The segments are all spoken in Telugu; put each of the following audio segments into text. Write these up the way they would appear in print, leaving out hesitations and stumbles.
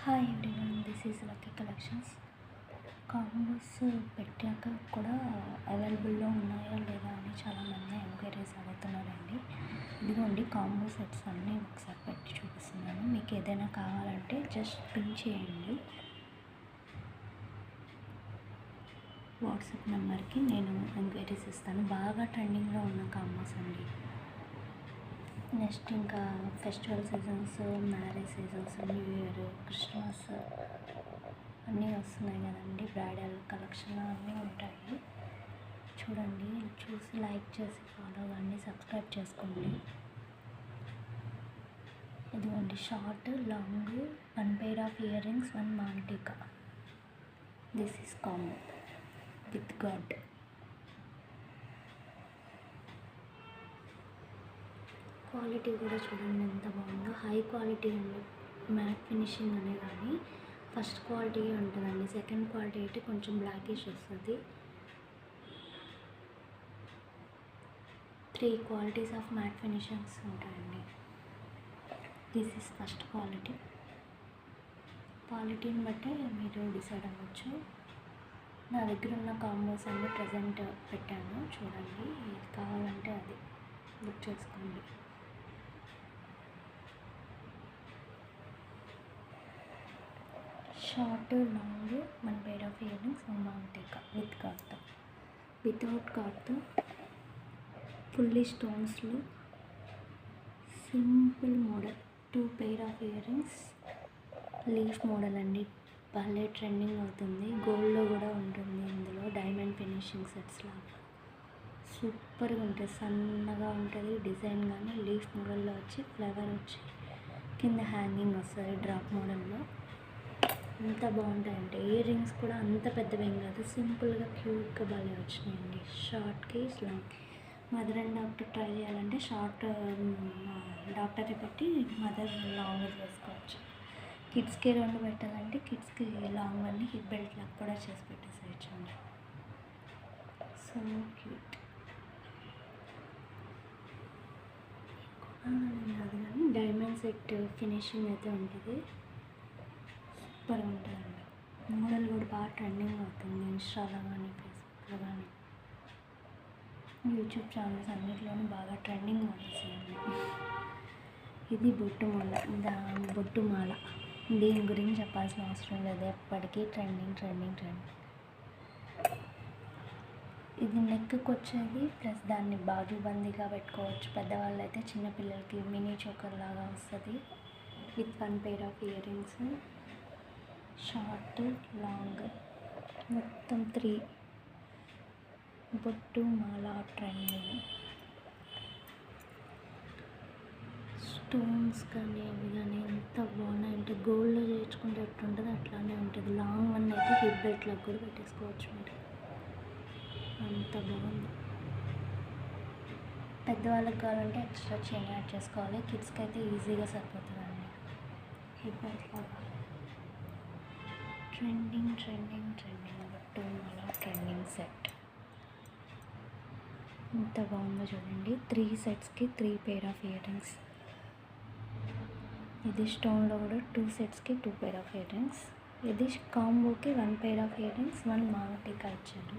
Hi everyone, this is lucky collections. Combos పెట్టాక కూడా అవైలబుల్లో ఉన్నాయా లేదా అని చాలామంది ఎంక్వైరీస్ అడుగుతున్నారండి. ఇదిగోండి కాంబో సెట్స్ అన్నీ ఒకసారి పెట్టి చూపిస్తున్నాను. మీకు ఏదైనా కావాలంటే జస్ట్ పిన్ చేయండి వాట్సాప్ నెంబర్కి, నేను ఎంక్వైరీస్ ఇస్తాను. బాగా ట్రెండింగ్లో ఉన్న కాంబోస్ అండి. నెక్స్ట్ ఇంకా festival seasons, marriage seasons, new year, Christmas అన్నీ వస్తున్నాయి కదండి. బ్రైడల్ కలెక్షన్ అన్నీ ఉంటాయి. చూడండి, చూసి లైక్ చేసి ఫాలో అవ్వండి, సబ్స్క్రైబ్ చేసుకోండి. ఇదిగోండి short, long, 1 pair of earrings, 1 మాంటికా. This is combo with god. Quality కూడా చూడండి ఎంత బాగుందో. హై క్వాలిటీ ఉంది. మ్యాట్ ఫినిషింగ్ అనే కానీ ఫస్ట్ క్వాలిటీ ఉంటుందండి. సెకండ్ క్వాలిటీ అయితే కొంచెం బ్లాకిష్ వస్తుంది. 3 క్వాలిటీస్ ఆఫ్ మ్యాట్ ఫినిషింగ్స్ ఉంటాయండి. This is first quality. క్వాలిటీని బట్టి మీరు డిసైడ్ అవ్వచ్చు. నా దగ్గర ఉన్న కాంబోస్ అన్ని ప్రజెంట్ పెట్టాను, చూడండి. ఏది కావాలంటే అది బుక్ చేసుకోండి. Short, long, 1 pair of earrings, 1 మాంటికా విత్ కార్తో, వితౌట్ కార్తో, ఫుల్లీ స్టోన్స్లో simple model. 2 pair of earrings, leaf model అండి. భలే ట్రెండింగ్ అవుతుంది. గోల్డ్లో కూడా ఉంటుంది. ఇందులో డైమండ్ ఫినిషింగ్ సెట్స్ లాగా సూపర్గా ఉంటుంది. సన్నగా ఉంటుంది డిజైన్, కానీ లీఫ్ మోడల్లో వచ్చి ఫ్లవర్ వచ్చి కింద హ్యాంగింగ్ వస్తుంది డ్రాప్ మోడల్లో. ఎంత బాగుంటాయంటే ఇయర్ రింగ్స్ కూడా అంత పెద్దవేం కాదు, సింపుల్గా క్యూట్గా భలే వచ్చినాయండి. షార్ట్కి long. Mother and daughter try చేయాలంటే షార్ట్ డాక్టర్కి పెట్టి మదర్ లాంగ్ వేసుకోవచ్చు. కిడ్స్కి 2 పెట్టాలంటే కిడ్స్కి లాంగ్ అన్ని హిప్ బెల్ట్ లాగా కూడా చేసి పెట్టేసేయచ్చు అండి. So cute. అది కానీ డైమండ్ సెట్ ఫినిషింగ్ అయితే ఉంటుంది. సూపర్ ఉంటుందండి. మోడల్ కూడా బాగా ట్రెండింగ్ అవుతుంది. ఇన్స్టాలో కానీ ఫేస్బుక్లో కానీ యూట్యూబ్ ఛానల్స్ అన్నింటిలోనూ బాగా ట్రెండింగ్ మోడల్స్ అండి. ఇది బొట్టు మాల. దీని గురించి చెప్పాల్సిన అవసరం లేదు, ఎప్పటికీ ట్రెండింగ్. ఇది నెక్కి వచ్చేది, ప్లస్ దాన్ని బాజుబందీగా పెట్టుకోవచ్చు. పెద్దవాళ్ళు అయితే చిన్నపిల్లలకి మినీ చోకర్ లాగా వస్తుంది. With 1 pair of earrings, short, long, మొత్తం 3 బొట్టు మాల ట్రెండింగ్. స్టోన్స్ కానీ అవి కానీ ఎంత బాగున్నాయంటే గోల్డ్లో చేర్చుకుంటే ఎట్లుంటుంది అట్లానే ఉంటుంది. లాంగ్ వన్ అయితే హిప్ బెల్ట్లో కూడా పెట్టేసుకోవచ్చు మీరు. అంత బాగుంది. పెద్దవాళ్ళకి కావాలంటే ఎక్స్ట్రా చైన్ యాడ్ చేసుకోవాలి. కిడ్స్కి అయితే ఈజీగా సరిపోతుందండి. హిప్ బెల్ట్ లాగా ట్రెండింగ్ బొట్టు మాల ట్రెండింగ్ సెట్. ఎంత బాగుందో చూడండి. 3 సెట్స్కి 3 pair of earrings. ఇది స్టోన్లో కూడా 2 సెట్స్కి 2 pair of earrings. ఇది కాంబోకి 1 pair of earrings, 1 మాంటికా ఇచ్చారు.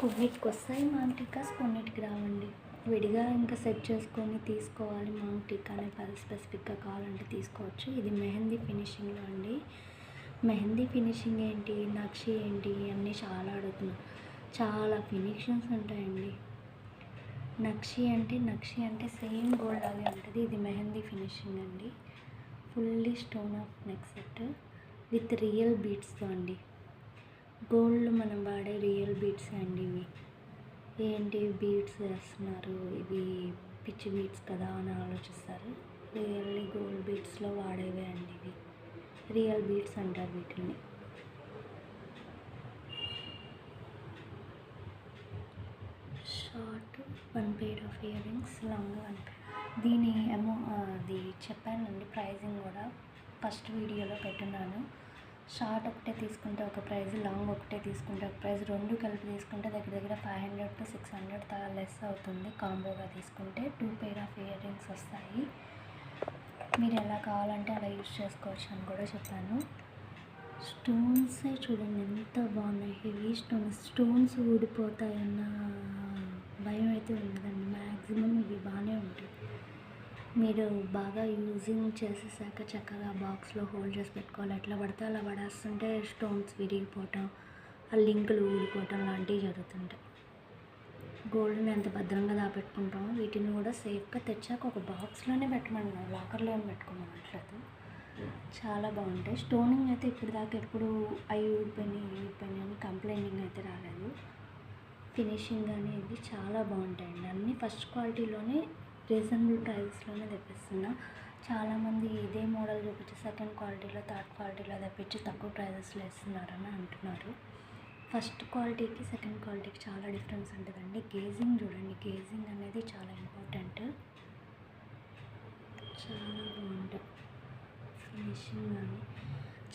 కొన్నిటికి వస్తాయి మాంటికాస్, కొన్నిటికి రావండి. విడిగా ఇంకా సెట్ చేసుకొని తీసుకోవాలి. మాంటికా అనే స్పెసిఫిక్గా కావాలంటే తీసుకోవచ్చు. ఇది మెహందీ ఫినిషింగ్లో అండి. మెహందీ ఫినిషింగ్ ఏంటి, నక్షి ఏంటి అన్నీ చాలా అడుగుతున్నారు. చాలా ఫినిషింగ్స్ ఉంటాయండి. నక్షి అంటే సేమ్ గోల్డ్ లాగే ఉంటుంది. ఇది మెహందీ ఫినిషింగ్ అండి. Fully stone of neck set with real బీడ్స్తో అండి. గోల్డ్ మనం వాడే రియల్ బీడ్స్ అండి ఇవి. ఏంటి బీడ్స్ వేస్తున్నారు, ఇవి పిచ్చి బీడ్స్ కదా అని ఆలోచిస్తారు. రియల్లీ గోల్డ్ బీడ్స్లో వాడేవే అండి ఇవి. రియల్ బీడ్స్ అంటారు వీటిని. Short, 1 pair of earrings, long 1 pair. దీని అది చెప్పానండి ప్రైజింగ్ కూడా ఫస్ట్ వీడియోలో పెట్టున్నాను. షార్ట్ ఒకటే తీసుకుంటే ఒక ప్రైజ్, లాంగ్ ఒకటే తీసుకుంటే ఒక ప్రైజ్, 2 కలిపి తీసుకుంటే దగ్గర 500 to 600 లెస్ అవుతుంది. కాంబోగా తీసుకుంటే 2 pair of earrings వస్తాయి. మీరు ఎలా కావాలంటే అలా యూజ్ చేసుకోవచ్చు అని కూడా చెప్పాను. స్టోన్సే చూడండి ఎంత బాగున్నాయి. హెవీ స్టోన్స్ ఊడిపోతాయన్న భయం అయితే ఉండదండి. మ్యాక్సిమం ఇవి బాగానే ఉంటాయి. మీరు బాగా యూజింగ్ చేసేసాక చక్కగా బాక్స్లో హోల్డ్ చేసి పెట్టుకోవాలి. ఎట్లా పడితే అలా పడేస్తుంటే స్టోన్స్ విరిగిపోవటం, ఆ లింకులు ఊడిపోవటం లాంటివి జరుగుతుంటాయి. గోల్డ్ని ఎంత భద్రంగా దాపెట్టుకుంటామో వీటిని కూడా సేఫ్గా తెచ్చాక ఒక బాక్స్లోనే పెట్టమన్నాను, లాకర్లో పెట్టుకోమన్నట్లేదు. చాలా బాగుంటాయి. స్టోనింగ్ అయితే ఇప్పటిదాకా ఎప్పుడు అవి ఊడిపోయినాయి అని కంప్లైంటింగ్ అయితే రాలేదు. ఫినిషింగ్ అనేది చాలా బాగుంటాయండి. అన్నీ ఫస్ట్ క్వాలిటీలోనే రీజనబుల్ ప్రైస్లోనే తెప్పిస్తున్నా. చాలామంది ఇదే మోడల్ చూపించి సెకండ్ క్వాలిటీలో థర్డ్ క్వాలిటీలో తెప్పించి తక్కువ ప్రైజెస్లో ఇస్తున్నారని అంటున్నారు. ఫస్ట్ క్వాలిటీకి సెకండ్ క్వాలిటీకి చాలా డిఫరెన్స్ ఉంటుందండి. గేజింగ్ చూడండి, గేజింగ్ అనేది చాలా ఇంపార్టెంట్. చాలా బాగుంటుంది ఫినిషింగ్ కానీ.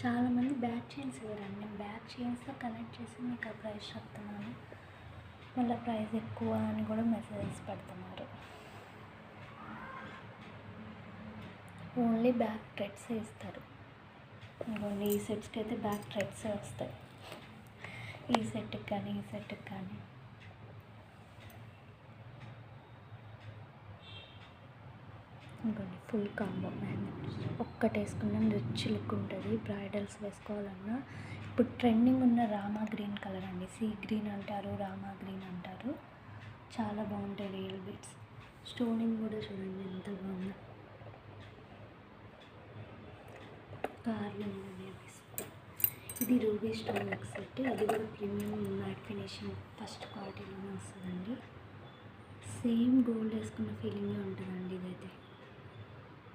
చాలామంది బ్యాక్ చైన్స్ ఇవ్వరండి. నేను బ్యాక్ చైన్స్తో కనెక్ట్ చేసి మీకు ఆ ప్రైస్ చెప్తున్నాను, మళ్ళీ ప్రైస్ ఎక్కువ అని కూడా మెసేజెస్ పెడుతున్నారు. ఓన్లీ బ్యాక్ థ్రెడ్సే ఇస్తారు. ఇంకోండి ఈ సెట్స్కి అయితే బ్యాక్ థ్రెడ్సే వస్తాయి. ఈ సెట్కి కానీ ఈ సెట్కి కానీ. ఇంకోండి ఫుల్ కాంబో మ్యాగ్నెట్స్. ఒక్కటి వేసుకున్న రిచ్ లుక్ ఉంటుంది. బ్రైడల్స్ వేసుకోవాలన్నా ఇప్పుడు ట్రెండింగ్ ఉన్న రామా గ్రీన్ కలర్ అండి. సీ గ్రీన్ అంటారు, రామా గ్రీన్ అంటారు. చాలా బాగుంటాయి రియల్ బీట్స్. స్టోనింగ్ కూడా చూడండి ఎంత బాగుందో. కార్లింగ్ ఇది రూబీ స్టోన్ నెక్ సెట్. ఇది కూడా ప్రీమియం మ్యాట్ ఫినిషింగ్ ఫస్ట్ క్వాలిటీలోనే వస్తుందండి. సేమ్ గోల్డ్ వేసుకున్న ఫీలింగే ఉంటుందండి. ఇదైతే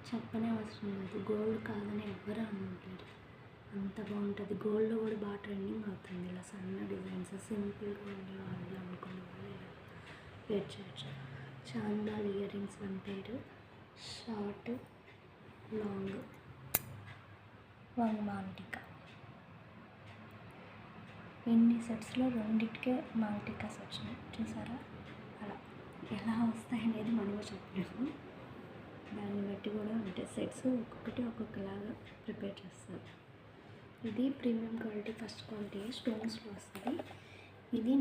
చెప్పనే అవసరం లేదు. గోల్డ్ కాదని ఎవ్వరూ అనుకుంటారు, అంత బాగుంటుంది. గోల్డ్లో కూడా బాగా ట్రెండింగ్ అవుతుంది. ఇలా సన్న డిజైన్స్ సింపుల్గా ఉండే వాళ్ళు అనుకునే వాళ్ళు ఇలా వేర్ చేయొచ్చు. చాందాల్ ear rings 1 pair, short long 1 మాంటికా. ఇన్ని సెట్స్లో రెండిటికే మాంటికాస్ వచ్చినాయి చూసారా. అలా ఎలా వస్తాయనేది మనమే చెప్పలేము, దాన్ని బట్టి కూడా ఉంటాయి. సెట్స్ ఒక్కొక్కటి ఒక్కొక్కలాగా ప్రిపేర్ చేస్తారు. ఇది ప్రీమియం క్వాలిటీ ఫస్ట్ క్వాలిటీ స్టోన్స్లో వస్తుంది. ఇది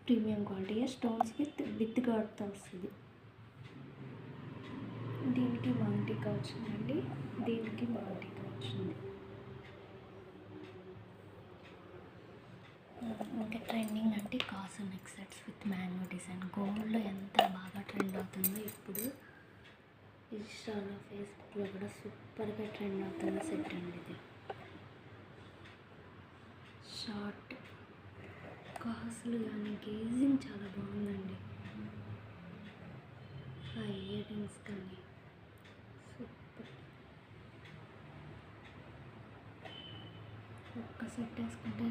ప్రీమియం క్వాలిటీ స్టోన్స్ విత్ గాడ్తో వస్తుంది. దీనికి మాంటికా వచ్చిందండి, దీనికి మాంటికా వచ్చింది. ఇంకా ట్రెండింగ్ అంటే కాసు neck sets with mango design. గోల్డ్లో ఎంత బాగా ట్రెండ్ అవుతుందో ఇప్పుడు ఇన్స్టాలో ఫేస్బుక్లో కూడా సూపర్గా ట్రెండ్ అవుతున్న సెట్ అండి ఇది. షార్ట్ కాసులు కానీ గేజింగ్ చాలా బాగుందండి. ఆ ఇయర్ రింగ్స్ కానీ సూపర్. ఒక్క సెట్ వేసుకుంటే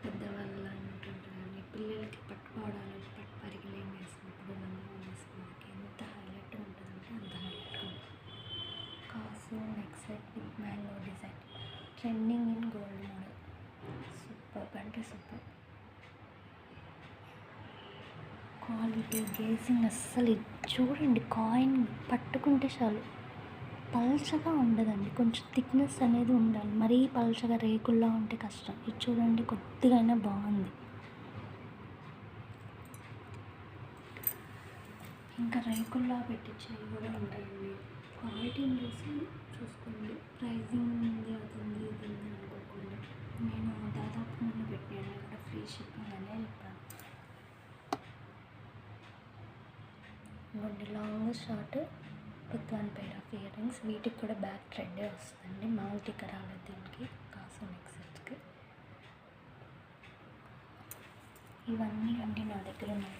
పెద్దవాళ్ళ ఉంటుంటారు కానీ పిల్లలకి పట్టుకోవడాలు పట్టు పరిగలేం వేసినప్పుడు లంగా వేసినకి ఎంత హైలైట్ ఉంటుందంటే అంత హైలైట్గా ఉంటుంది. కాసు neck set with mango design trending in gold model. Super అంటే సూపర్ క్వాలిటీ. గేజింగ్ అస్సలు చూడండి, కాయిన్ పట్టుకుంటే చాలు పల్చగా ఉండదండి, కొంచెం థిక్నెస్ అనేది ఉండాలి. మరీ పల్చగా రేకుల్లా ఉంటే కష్టం. ఇది చూడండి కొద్దిగా అయినా బాగుంది. ఇంకా రేకుల్లా పెట్టించేవి కూడా ఉంటాయండి. క్వాలిటీని చూసి చూసుకోండి. ప్రైజింగ్ ఉంది అవుతుంది ఇది అనుకోకుండా. నేను దాదాపు మొన్న పెట్టాను కూడా ఫ్రీ షిప్పింగ్ అనే చెప్పాను. ఇంకొన్ని long short with 1 pair of ear rings. వీటికి కూడా బ్యాక్ ట్రెండే వస్తుందండి. మాంటికా రాలేదు దీనికి, కాసు నెక్ సెట్స్కి. ఇవన్నీ అండి నా దగ్గర ఉన్నాయి.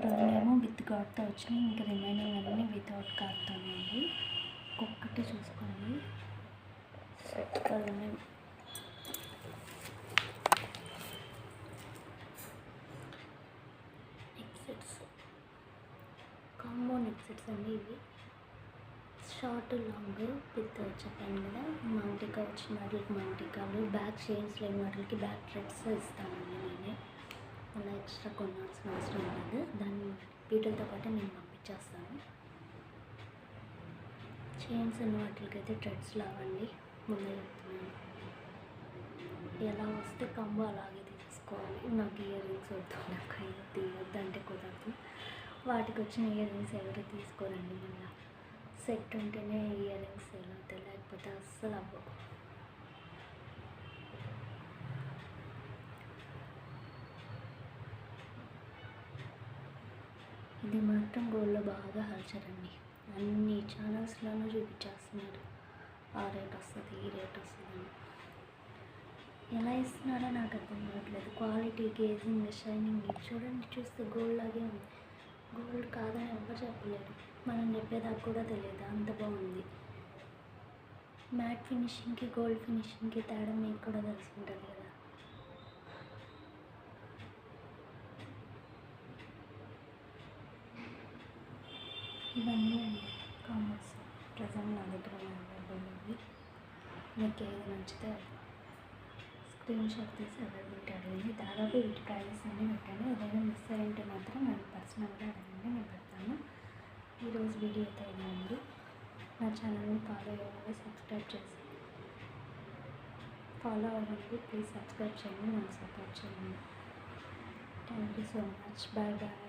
రెండేమో విత్ గాడ్తో వచ్చినాయి, ఇంకా రిమైనింగ్ అన్నీ వితౌట్ గాడ్తోనే అండి. ఒక్కొక్కటి చూసుకోండి సూపర్ ఉన్నాయి. Neck sets combo neck sets అండి ఇవి. షార్ట్ లాంగ్ విత్ చెప్పాను కదా మాంటికా వచ్చిన వాటికి మాంటికాలు, బ్యాక్ చైన్స్ లేని వాటికి బ్యాక్ థ్రెడ్స్ ఇస్తానండి నేనే. అలా ఎక్స్ట్రా కొనాల్సిన అవసరం లేదు. దాన్ని వీటితో పాటు నేను పంపించేస్తాను. చైన్స్ ఉన్న వాటికైతే థ్రెడ్స్ లావండి. ముందే చెప్తున్నాను. ఎలా వస్తే కంబో అలాగే తీసుకోవాలి. నాకు ఇయర్ రింగ్స్ వద్దు, నాకు తీయొద్దు అంటే కుదరదు. వాటికి వచ్చిన ఇయర్ రింగ్స్ ఎవరు తీసుకోరండి. మళ్ళీ సెట్ ఉంటేనే ఇయర్ రింగ్స్ ఎలా అవుతాయి, లేకపోతే అస్సలు అవ్వవు. ఇది మాత్రం గోల్డ్లో బాగా హల్చరండి. అన్ని ఛానల్స్లోనూ చూపించేస్తున్నారు. ఆ రేట్ వస్తుంది, ఈ రేట్ వస్తుంది అని. ఎలా ఇస్తున్నారో నాకు అర్థం కావట్లేదు. క్వాలిటీ, గేజింగ్, షైనింగ్ చూడండి, చూస్తే గోల్డ్ లాగే ఉంది. గోల్డ్ కాదని ఎవరు చెప్పలేరు. మనం చెప్పేదాకా కూడా తెలియదు, అంత బాగుంది. మ్యాట్ ఫినిషింగ్కి గోల్డ్ ఫినిషింగ్కి తేడా మీకు కూడా తెలిసి ఉంటుంది కదా. ఇవన్నీ అండి కాంబోస్ ప్రజెంట్ నా దగ్గర అవైలబుల్ ఉంది. మీకు ఏది నచ్చితే స్క్రీన్ షాట్ తీసి అవైలబిలిటీ అడగండి. దాదాపు వీటి ప్రైజెస్ అన్నీ పెట్టండి. ఏదైనా మిస్ అయ్యింటే మాత్రం నన్ను పర్సనల్గా అడగండి, నేను పెడతాను. ఈరోజు వీడియో అయితే ఇవ్వండి. నా ఛానల్ని ఫాలో అవ్వండి, సబ్స్క్రైబ్ చేసి ఫాలో అవ్వండి. ప్లీజ్ సబ్స్క్రైబ్ చేయండి, నన్ను సపోర్ట్ చేయండి. Thank you so much. Bye bye.